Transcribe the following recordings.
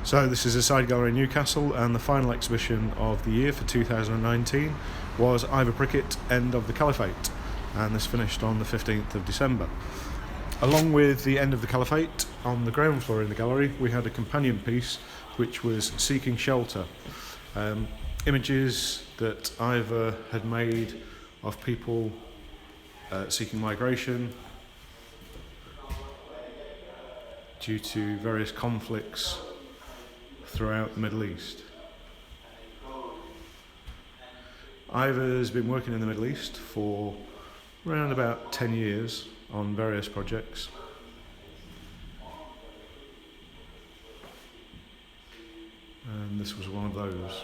So this is a side gallery in Newcastle, and the final exhibition of the year for 2019 was Ivor Prickett End of the Caliphate, and this finished on the 15th of December. Along with the End of the Caliphate, on the ground floor in the gallery we had a companion piece which was Seeking Shelter. Images that Ivor had made of people seeking migration due to various conflicts throughout the Middle East. Ivor's been working in the Middle East for around about 10 years on various projects. And this was one of those.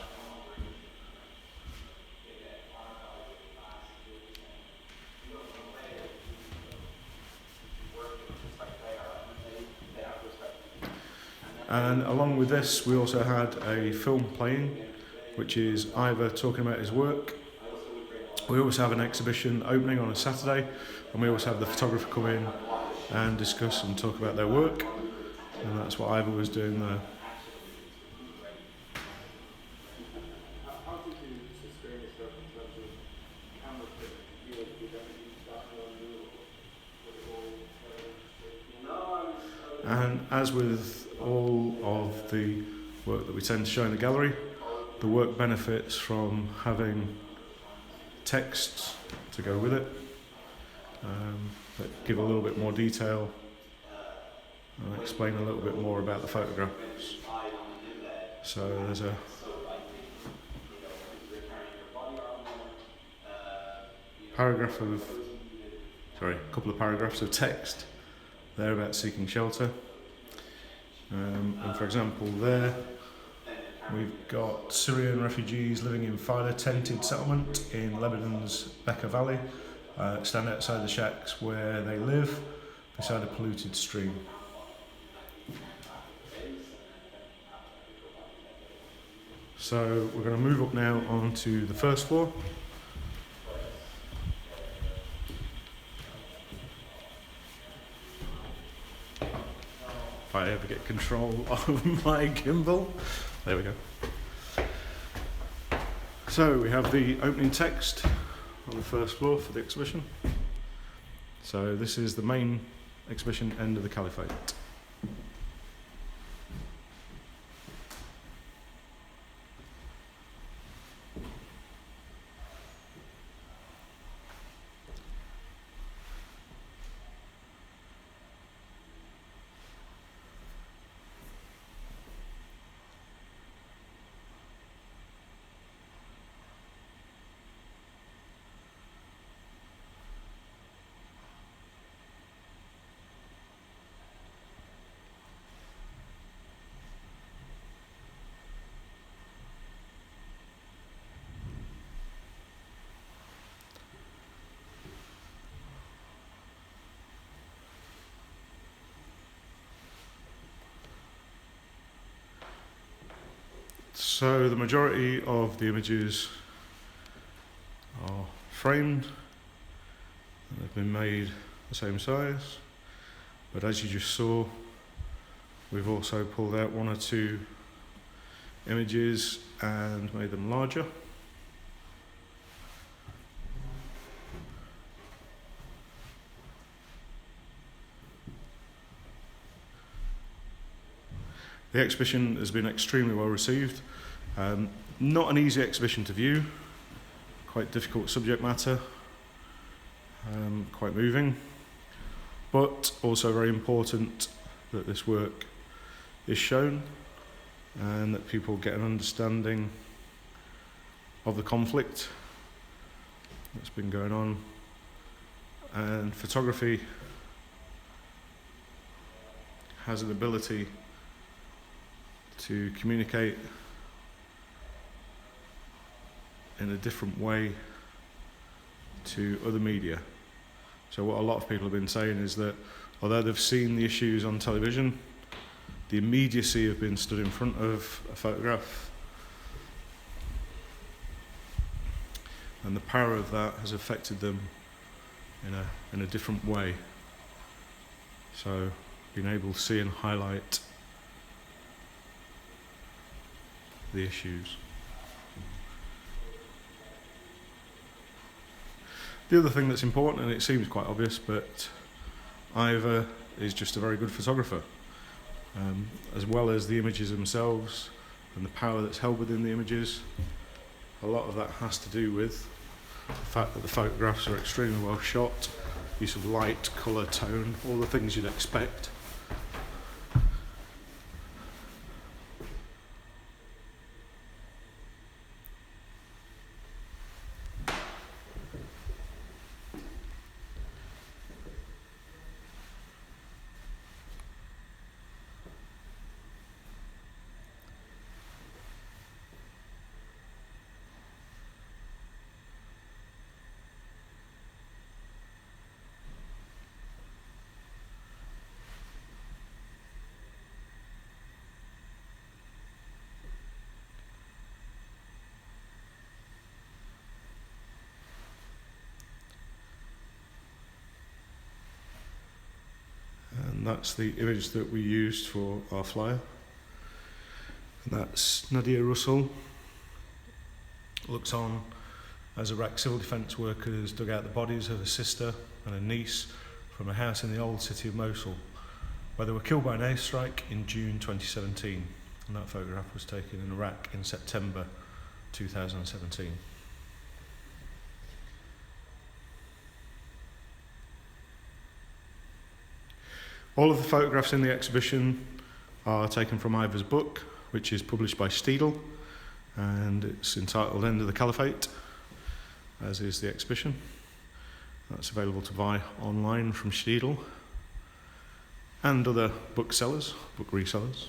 And along with this, we also had a film playing, which is Ivor talking about his work. We also have an exhibition opening on a Saturday, and we also have the photographer come in and discuss and talk about their work. And that's what Ivor was doing there. And as with all of the work that we tend to show in the gallery, the work benefits from having texts to go with it that give a little bit more detail and explain a little bit more about the photographs. So there's a couple of paragraphs of text there about seeking shelter. And for example, there we've got Syrian refugees living in Fida tented settlement in Lebanon's Bekaa Valley, stand outside the shacks where they live beside a polluted stream. So we're going to move up now onto the first floor. If I ever get control of my gimbal. There we go. So we have the opening text on the first floor for the exhibition. So this is the main exhibition, End of the Caliphate. So the majority of the images are framed and they've been made the same size, but as you just saw, we've also pulled out one or two images and made them larger. The exhibition has been extremely well received. Not an easy exhibition to view, quite difficult subject matter, quite moving, but also very important that this work is shown and that people get an understanding of the conflict that's been going on. And photography has an ability to communicate in a different way to other media. So what a lot of people have been saying is that although they've seen the issues on television, the immediacy of being stood in front of a photograph and the power of that has affected them in a different way. So being able to see and highlight the issues. The other thing that's important, and it seems quite obvious, but Ivor is just a very good photographer. As well as the images themselves and the power that's held within the images, a lot of that has to do with the fact that the photographs are extremely well shot, use of light, colour, tone, all the things you'd expect. And that's the image that we used for our flyer. And that's Nadia Russell. Looks on as Iraqi civil defence workers dug out the bodies of her sister and her niece from a house in the old city of Mosul, where they were killed by an airstrike in June 2017. And that photograph was taken in Iraq in September 2017. All of the photographs in the exhibition are taken from Ivor's book, which is published by Steedle, and it's entitled End of the Caliphate, as is the exhibition. That's available to buy online from Steedle and other booksellers, book resellers.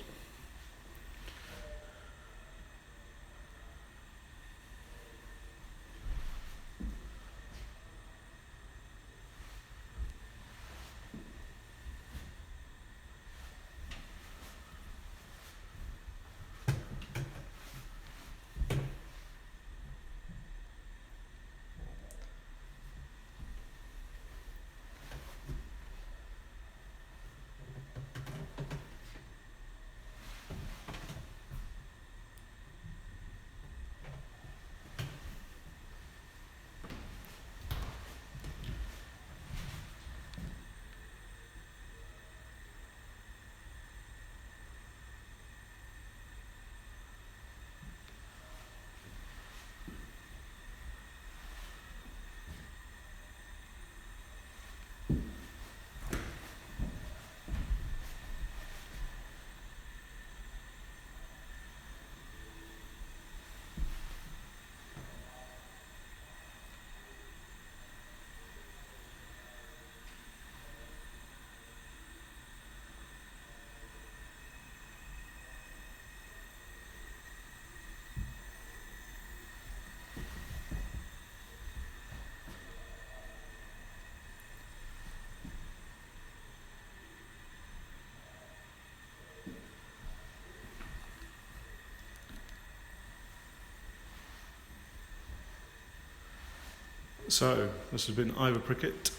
So, this has been Ivor Prickett,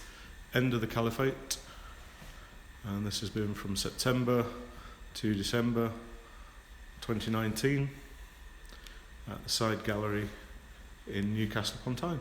End of the Caliphate, and this has been from September to December 2019 at the Side Gallery in Newcastle upon Tyne.